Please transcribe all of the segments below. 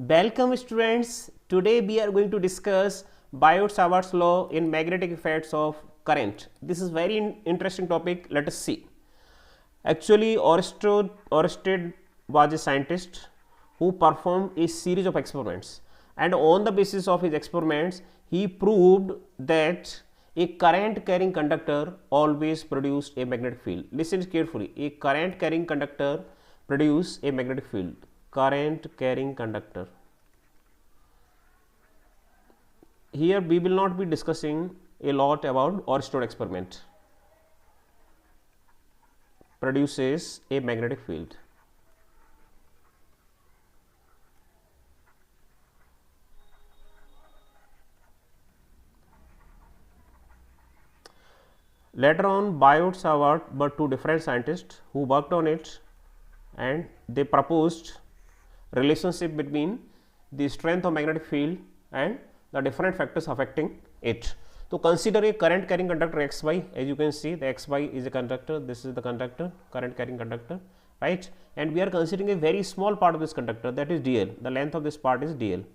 Welcome students, today we are going to discuss Bio-Savart's law in magnetic effects of current. This is very interesting topic, let us see. Actually Oersted was a scientist who performed a series of experiments, and on the basis of his experiments he proved that a current carrying conductor always produced a magnetic field. Listen carefully, a current carrying conductor produce a magnetic field. Current carrying conductor. Here we will not be discussing a lot about Oersted experiment. Produces a magnetic field. Later on, Bio-Savart were two different scientists who worked on it, and they proposed relationship between the strength of magnetic field and the different factors affecting it. So, consider a current carrying conductor XY. As you can see, the XY is a conductor, this is the conductor, current carrying conductor, right, and we are considering a very small part of this conductor, that is dl. The length of this part is dl,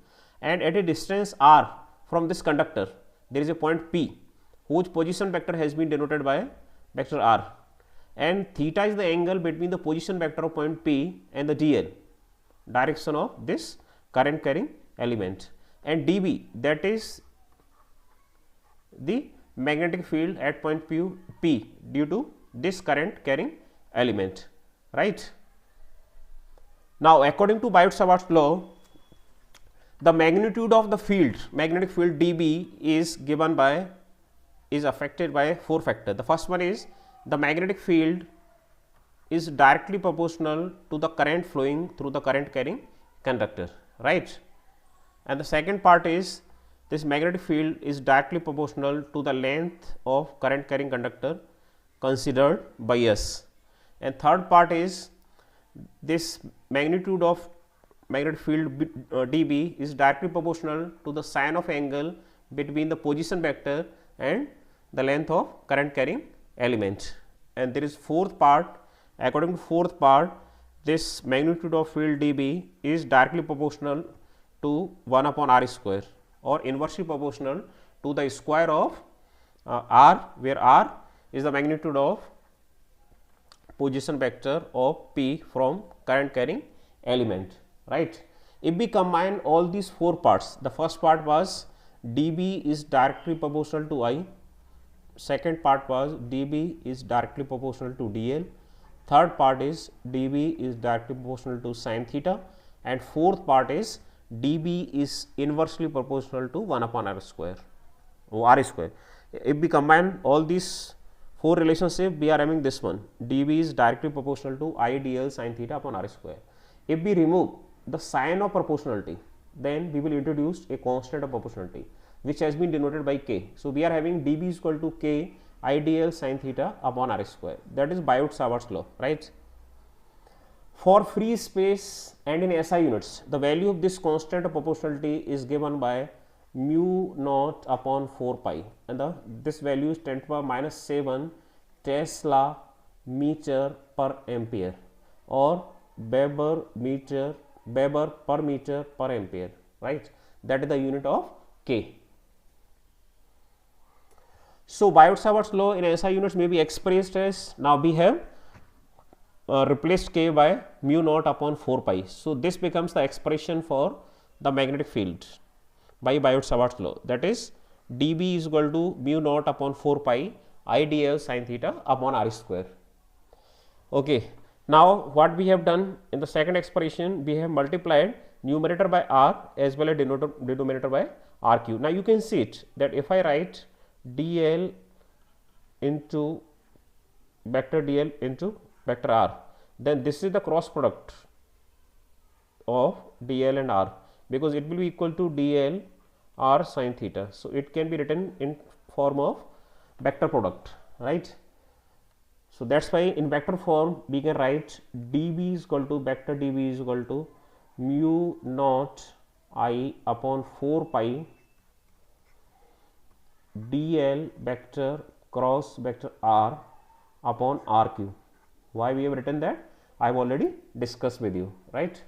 and at a distance r from this conductor there is a point P whose position vector has been denoted by vector r, and theta is the angle between the position vector of point P and the dl, direction of this current carrying element, and dB, that is the magnetic field at point P due to this current carrying element, right. Now, according to Bio-Savart's law, the magnitude of the field, magnetic field dB, is affected by 4 factors. The first one is the magnetic field is directly proportional to the current flowing through the current carrying conductor, right, and the second part is this magnetic field is directly proportional to the length of current carrying conductor considered by us, and third part is this magnitude of magnetic field dB is directly proportional to the sine of angle between the position vector and the length of current carrying element, and there is fourth part. According to fourth part, this magnitude of field dB is directly proportional to 1 upon r square, or inversely proportional to the square of r, where r is the magnitude of position vector of P from current carrying element, right. If we combine all these 4 parts, the first part was dB is directly proportional to I, second part was dB is directly proportional to dl, third part is dB is directly proportional to sin theta, and fourth part is dB is inversely proportional to 1 upon r square, r square. If we combine all these 4 relationships, we are having this one, dB is directly proportional to I dl sin theta upon r square. If we remove the sign of proportionality, then we will introduce a constant of proportionality which has been denoted by k. So, we are having dB is equal to k I dl sin theta upon r square, that is Bio-Savart's law, right. For free space and in SI units, the value of this constant of proportionality is given by mu naught upon 4 pi, and this value is 10 to the power minus 7 Tesla meter per ampere, or Weber per meter per ampere, right, that is the unit of K. So, Bio-Savart's law in SI units may be expressed as, now we have replaced K by mu naught upon 4 pi. So, this becomes the expression for the magnetic field by Bio-Savart's law, that is dB is equal to mu naught upon 4 pi I dl sin theta upon r square. Okay. Now, what we have done in the second expression, we have multiplied numerator by r as well as denominator by r cube. Now, you can see it that if I write dl into vector dl into vector r, then this is the cross product of dl and r, because it will be equal to dl r sin theta. So, it can be written in form of vector product, right. So, that is why in vector form we can write dB is equal to vector dB is equal to mu naught I upon 4 pi dl vector cross vector r upon r cube. Why we have written that? I have already discussed with you, right.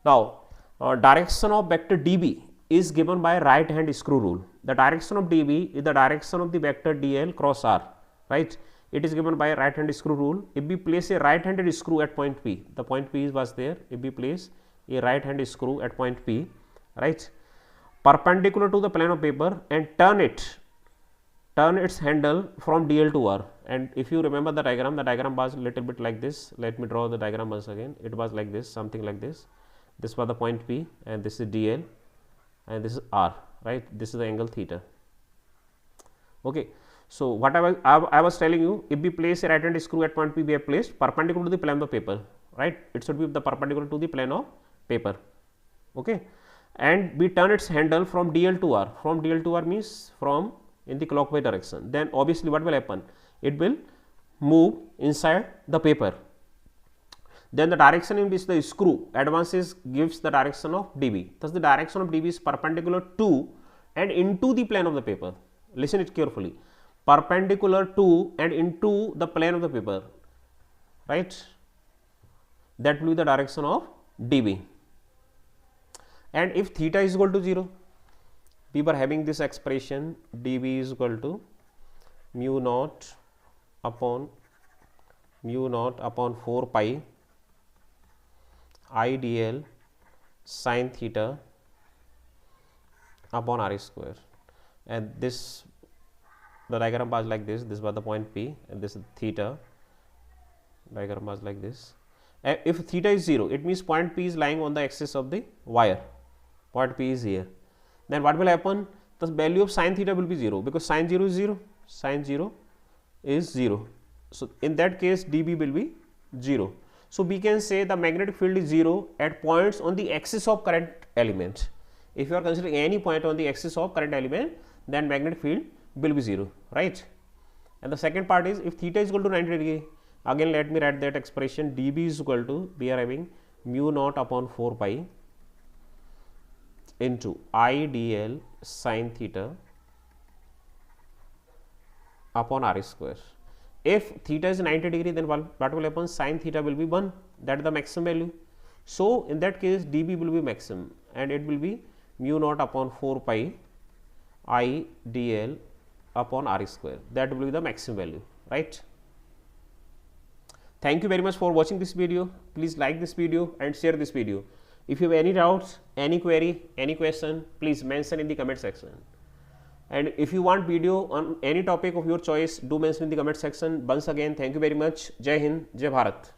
Now, direction of vector dB is given by right hand screw rule. The direction of dB is the direction of the vector dl cross r, right? It is given by right hand screw rule. If we place a right handed screw at point P, the point P was there, if we place a right hand screw at point P, right, perpendicular to the plane of paper and turn its handle from dl to r, and if you remember the diagram was little bit like this. Let me draw the diagram once again. It was like this, something like this. This was the point P and this is dl and this is r, right? This is the angle theta. Okay. So, what I was telling you, if we place a right hand screw at point P, we have placed perpendicular to the plane of paper, right? It should be the perpendicular to the plane of paper. Okay. And we turn its handle from dl to r. From dl to r means from in the clockwise direction. Then obviously what will happen? It will move inside the paper. Then the direction in which the screw advances gives the direction of dB. Thus, the direction of dB is perpendicular to and into the plane of the paper. Listen it carefully. Perpendicular to and into the plane of the paper, right? That will be the direction of dB. And if theta is equal to 0, we were having this expression dB is equal to mu naught upon 4 pi I dl sin theta upon r square, and this the diagram was like this. This was the point P and this is theta. Diagram was like this. If theta is 0, it means point P is lying on the axis of the wire. Point P is here. Then what will happen? The value of sin theta will be 0 because sin 0 is 0. Sin 0 is 0. So, in that case dB will be 0. So, we can say the magnetic field is 0 at points on the axis of current element. If you are considering any point on the axis of current element, then magnetic field will be 0, right? And the second part is if theta is equal to 90 degree, again let me write that expression dB is equal to, we are having mu naught upon 4 pi into I dl sin theta upon r square. If theta is 90 degree, then what will happen? Sin theta will be 1, that is the maximum value. So, in that case dB will be maximum and it will be mu naught upon 4 pi I dl upon r square, that will be the maximum value, right? Thank you very much for watching this video. Please like this video and share this video. If you have any doubts, any query, any question, please mention in the comment section. And if you want video on any topic of your choice, do mention in the comment section. Once again, thank you very much. Jai Hind, Jai Bharat.